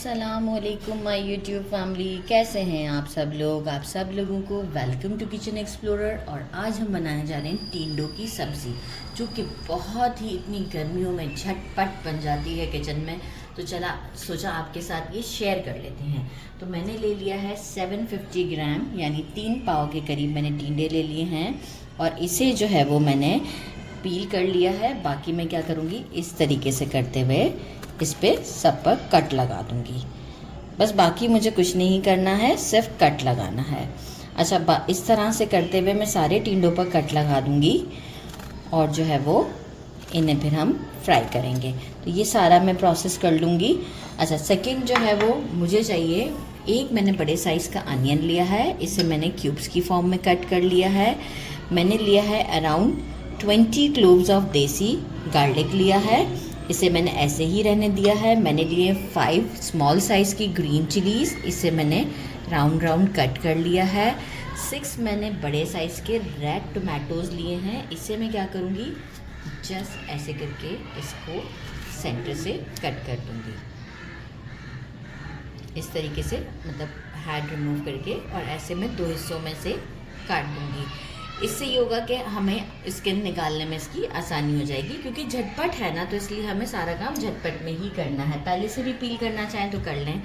अस्सलामुअलैकुम my YouTube family, कैसे हैं आप सब लोग। आप सब लोगों को वेलकम टू किचन एक्सप्लोरर। और आज हम बनाने जा रहे हैं टिंडों की सब्ज़ी, जो कि बहुत ही इतनी गर्मियों में झटपट बन जाती है किचन में। तो सोचा आपके साथ ये शेयर कर लेते हैं। तो मैंने ले लिया है 750 ग्राम यानी 3 पाव के करीब मैंने टिंडे ले लिए हैं। और इसे जो है वो मैंने पील कर लिया है। बाकी मैं क्या करूँगी, इस तरीके से करते हुए इस पे सब पर कट लगा दूँगी। बस बाकी मुझे कुछ नहीं करना है, सिर्फ कट लगाना है। अच्छा, इस तरह से करते हुए मैं सारे टिंडों पर कट लगा दूँगी और जो है वो इन्हें फिर हम फ्राई करेंगे। तो ये सारा मैं प्रोसेस कर लूँगी। अच्छा, सेकंड जो है वो मुझे चाहिए, एक मैंने बड़े साइज़ का अनियन लिया है, इसे मैंने क्यूब्स की फॉर्म में कट कर लिया है। मैंने लिया है अराउंड 20 क्लोव्स ऑफ देसी गार्लिक लिया है, इसे मैंने ऐसे ही रहने दिया है। मैंने लिए 5 स्मॉल साइज़ की ग्रीन चिलीज़, इसे मैंने राउंड राउंड कट कर लिया है। 6 मैंने बड़े साइज़ के रेड टोमेटोज़ लिए हैं, इसे मैं क्या करूँगी, जस्ट ऐसे करके इसको सेंटर से कट कर दूँगी। इस तरीके से मतलब हेड रिमूव करके और ऐसे मैं 2 हिस्सों में से काट दूँगी। इससे ये होगा कि हमें स्किन निकालने में इसकी आसानी हो जाएगी, क्योंकि झटपट है ना, तो इसलिए हमें सारा काम झटपट में ही करना है। पहले से भी पील करना चाहें तो कर लें।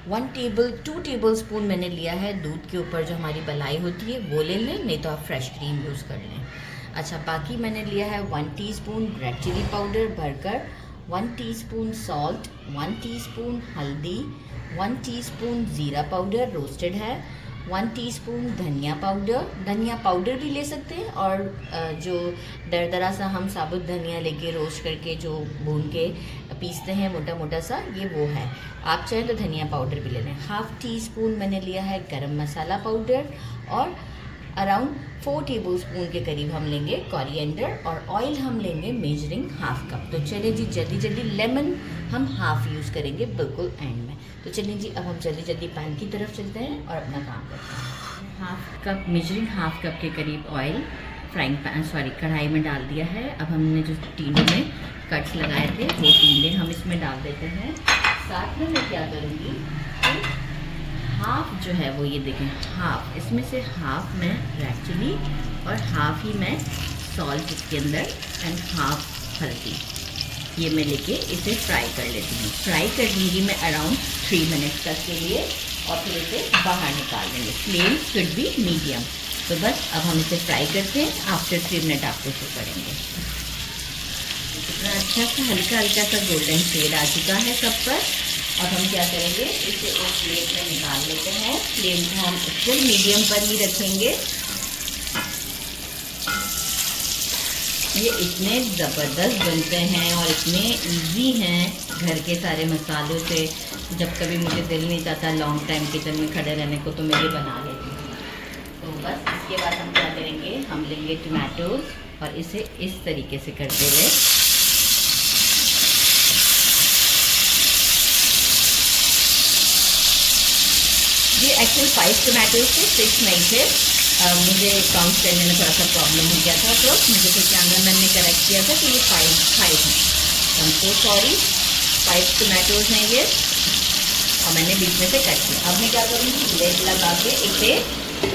2 टेबल स्पून मैंने लिया है दूध के ऊपर जो हमारी मलाई होती है वो ले लें, नहीं तो आप फ्रेश क्रीम यूज़ कर लें। अच्छा, बाकी मैंने लिया है 1 टीस्पून रेड चिली पाउडर भरकर, 1 टीस्पून सॉल्ट, 1 टीस्पून हल्दी, 1 टीस्पून ज़ीरा पाउडर रोस्टेड है, 1 टीस्पून धनिया पाउडर भी ले सकते हैं। और जो दरदरा सा हम साबुत धनिया लेके रोस्ट करके जो भून के पीसते हैं मोटा मोटा सा, ये वो है। आप चाहें तो धनिया पाउडर भी ले लें। 1/2 टीस्पून मैंने लिया है गरम मसाला पाउडर और अराउंड 4 टेबल स्पून के करीब हम लेंगे कोरिएंडर। और ऑयल हम लेंगे मेजरिंग 1/2 कप। तो चलिए जी, जल्दी जल्दी लेमन हम 1/2 यूज़ करेंगे बिल्कुल एंड में। तो चलिए जी, अब हम जल्दी जल्दी पैन की तरफ चलते हैं और अपना काम करते हैं। 1/2 कप मेजरिंग 1/2 कप के करीब ऑयल कढ़ाई में डाल दिया है। अब हमने जो टिंडे में कट्स लगाए थे वो टिंडे हम इसमें डाल देते हैं। साथ में मैं क्या करूँगी, हाफ जो है वो ये देखें, हाफ इसमें से हाफ मैं रेड चिली और हाफ ही मैं सॉल्ट इसके अंदर एंड हाफ हल्दी, ये मैं लेके इसे फ्राई कर लेती हूँ। फ्राई कर लूँगी मैं अराउंड 3 मिनट तक के लिए और फिर इसे बाहर निकाल देंगे। Flame should be medium. तो बस अब हम इसे फ्राई करते हैं। आफ्टर 3 मिनट आपको शो करेंगे। इतना अच्छा सा हल्का हल्का सा गोल्डन शेड आ चुका है सब पर। अब हम क्या करेंगे, इसे एक प्लेट में निकाल लेते हैं। फ्लेम को हम फुल मीडियम पर ही रखेंगे। ये इतने ज़बरदस्त बनते हैं और इतने इजी हैं घर के सारे मसालों से। जब कभी मुझे दिल नहीं चाहता लॉन्ग टाइम किचन में खड़े रहने को, तो मैं ये बना लेती हूँ। तो बस इसके बाद हम क्या करेंगे, हम लेंगे टमाटोज और इसे इस तरीके से करते हुए ये एक्चुअल 5 टमाटोज थे, 6 नहीं थे। मुझे काउंट करने में थोड़ा सा प्रॉब्लम हो गया था, तो मुझे फिर कैमरामैन ने करेक्ट किया था कि ये 5 हैं। I am so sorry. 5 tomatoes हैं ये और मैंने बीच में से कट किया। अब मैं क्या करूँगी, लेड लगा के इसे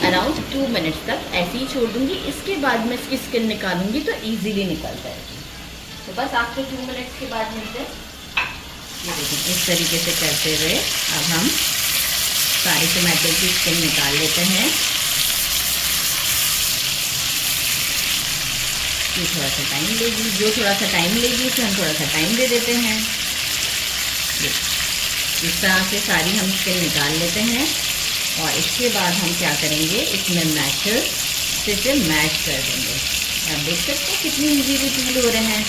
अराउंड 2 मिनट्स तक ऐसे ही छोड़ दूँगी। इसके बाद मैं इसकी स्किन निकालूंगी तो ईजीली निकल जाएगी। तो बस आफ्टर 2 मिनट्स के बाद मिलते हैं। ये देखिए, इस तरीके से करते हुए अब हम सारे टमाटर की स्किन निकाल लेते हैं। ये थोड़ा सा टाइम लेगी, जो थोड़ा सा टाइम लेगी उसे हम थोड़ा सा टाइम दे देते हैं। इस तरह से सारी हम स्किन निकाल लेते हैं और इसके बाद हम क्या करेंगे, इसमें मैशर से इसे मैश कर देंगे। आप देख सकते हैं कितनी इजीली पील हो रहे हैं।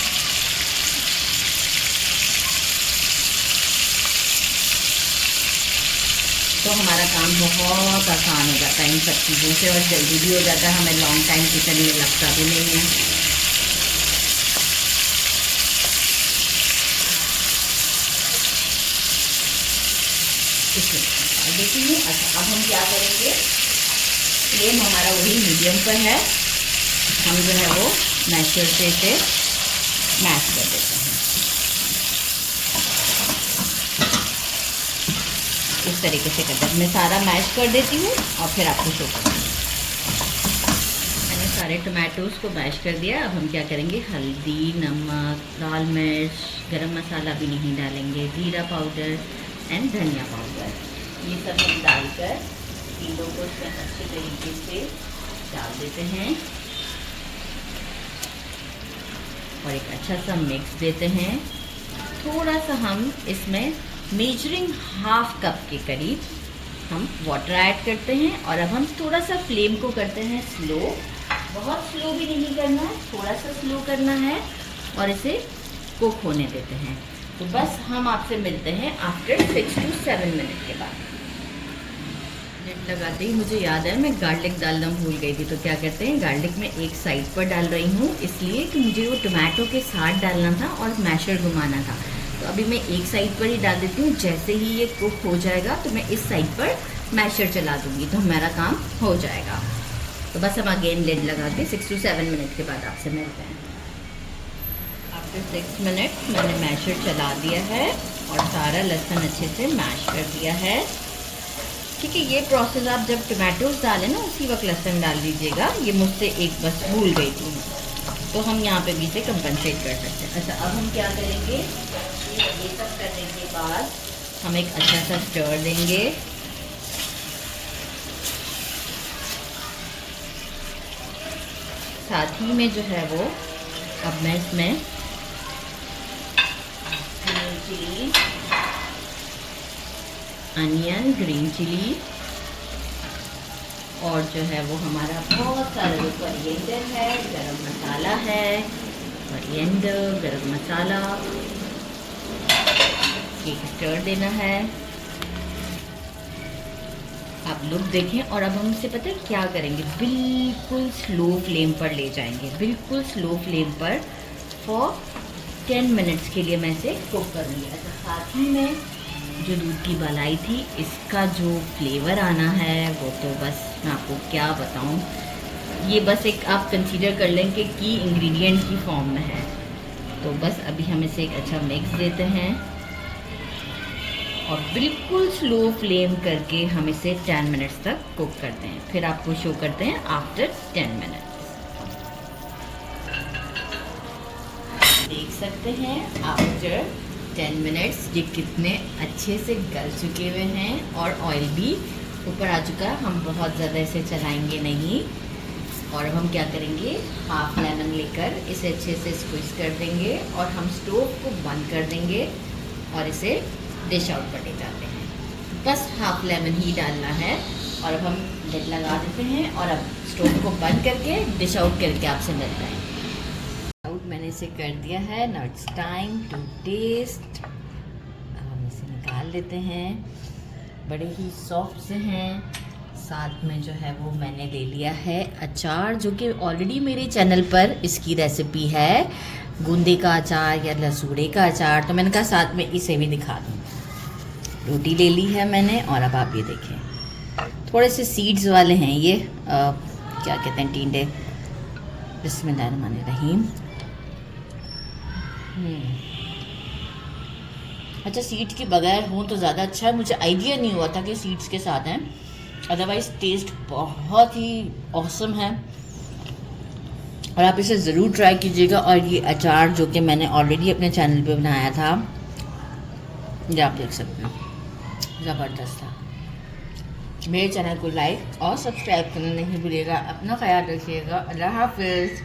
तो हमारा काम बहुत आसान हो जाता है इन सब चीज़ों से और जल्दी भी हो जाता है। हमें लॉन्ग टाइम किचन में लगता भी नहीं है। इसमें देखिए, अच्छा अब हम क्या करेंगे, फ्लेम हमारा वही मीडियम पर है। हम जो है वो मैशर से इसे मैश कर देते हैं। इस तरीके से करते हैं। मैं सारा मैश कर देती हूँ और फिर आपको शो करती हूँ। मैंने सारे टमाटोज़ को मैश कर दिया। अब हम क्या करेंगे, हल्दी, नमक, लाल मिर्च, गरम मसाला भी नहीं डालेंगे, जीरा पाउडर एंड धनिया पाउडर, ये सब हम डालकर तीनों को इसमें अच्छे तरीके से डाल देते हैं और एक अच्छा सा मिक्स देते हैं। थोड़ा सा हम इसमें मेजरिंग हाफ कप के करीब हम वाटर ऐड करते हैं और अब हम थोड़ा सा फ्लेम को करते हैं स्लो। बहुत स्लो भी नहीं करना है, थोड़ा सा स्लो करना है और इसे कुक होने देते हैं। तो बस हम आपसे मिलते हैं आफ्टर 6 to 7 मिनट के बाद। लिड लगाते ही मुझे याद है मैं गार्लिक डालना भूल गई थी, तो क्या करते हैं, गार्लिक में एक साइड पर डाल रही हूँ इसलिए कि मुझे वो टमाटो के साथ डालना था और मैशर घुमाना था। तो अभी मैं एक साइड पर ही डाल देती हूँ। जैसे ही ये कुक हो जाएगा तो मैं इस साइड पर मैशर चला दूँगी, तो हमारा काम हो जाएगा। तो बस हम अगेन लिड लगा के 6 to 7 मिनट के बाद आपसे मिलते हैं। आफ्टर 6 मिनट मैंने मैशर चला दिया है और सारा लहसुन अच्छे से मैश कर दिया है। ठीक है, ये प्रोसेस आप जब टमाटोज डालें ना उसी वक्त लहसुन डाल दीजिएगा। ये मुझसे एक बस भूल गई थी, तो हम यहाँ पे भी इसे कंपनसेट कर सकते हैं। अच्छा, अब हम क्या करेंगे, ये सब करने के बाद हम एक अच्छा सा स्टर देंगे। साथ ही में जो है वो अब मैं इसमें green chilli, onion, green chilli और जो है वो हमारा बहुत सारा जो कोरिएंडर है, गरम मसाला है, कोरिएंडर, गरम मसाला, एक स्टर देना है। आप लुक देखें और अब हम इसे पता है क्या करेंगे, बिल्कुल स्लो फ्लेम पर ले जाएंगे, बिल्कुल स्लो फ्लेम पर फॉर 10 मिनट्स के लिए मैं इसे कुक करूँगी। अच्छा, साथ ही में जो दूध की मलाई थी इसका जो फ्लेवर आना है वो तो बस मैं आपको क्या बताऊँ, ये बस एक आप कंसीडर कर लें कि की इंग्रेडिएंट की फॉर्म में है। तो बस अभी हम इसे एक अच्छा मिक्स देते हैं और बिल्कुल स्लो फ्लेम करके हम इसे 10 मिनट्स तक कुक करते हैं। फिर आपको शो करते हैं आफ्टर 10 मिनट्स। देख सकते हैं आफ्टर 10 मिनट्स ये कितने अच्छे से गल चुके हुए हैं और ऑयल भी ऊपर आ चुका है। हम बहुत ज़्यादा इसे चलाएंगे नहीं और अब हम क्या करेंगे, हाफ लेमन लेकर इसे अच्छे से स्क्वीज कर देंगे और हम स्टोव को बंद कर देंगे और इसे डिश आउट पर ले जाते हैं। बस हाफ लेमन ही डालना है और अब हम लिड लगा देते हैं और अब स्टोव को बंद करके डिश आउट करके आपसे मिलते हैं। आउट मैंने इसे कर दिया है। Now it's time to taste. अब हम इसे निकाल लेते हैं। बड़े ही सॉफ्ट से हैं। साथ में जो है वो मैंने ले लिया है अचार, जो कि ऑलरेडी मेरे चैनल पर इसकी रेसिपी है, गूंदे का अचार या लसूड़े का अचार। तो मैंने कहा साथ में इसे भी दिखा दूँ। रोटी ले ली है मैंने और अब आप ये देखें, थोड़े से सीड्स वाले हैं ये, क्या कहते हैं, टिंडे। बिस्मिल्लाहिर्रहमानिर्रहीम। अच्छा, सीड्स के बगैर हो तो ज़्यादा अच्छा है। मुझे आइडिया नहीं हुआ था कि सीड्स के साथ हैं, अदरवाइज़ टेस्ट बहुत ही ऑसम है और आप इसे ज़रूर ट्राई कीजिएगा। और ये अचार जो कि मैंने ऑलरेडी अपने चैनल पे बनाया था, ये आप देख सकते हैं, ज़बरदस्त था। मेरे चैनल को लाइक और सब्सक्राइब करना नहीं भूलिएगा। अपना ख्याल रखिएगा। अल्लाह हाफिज़।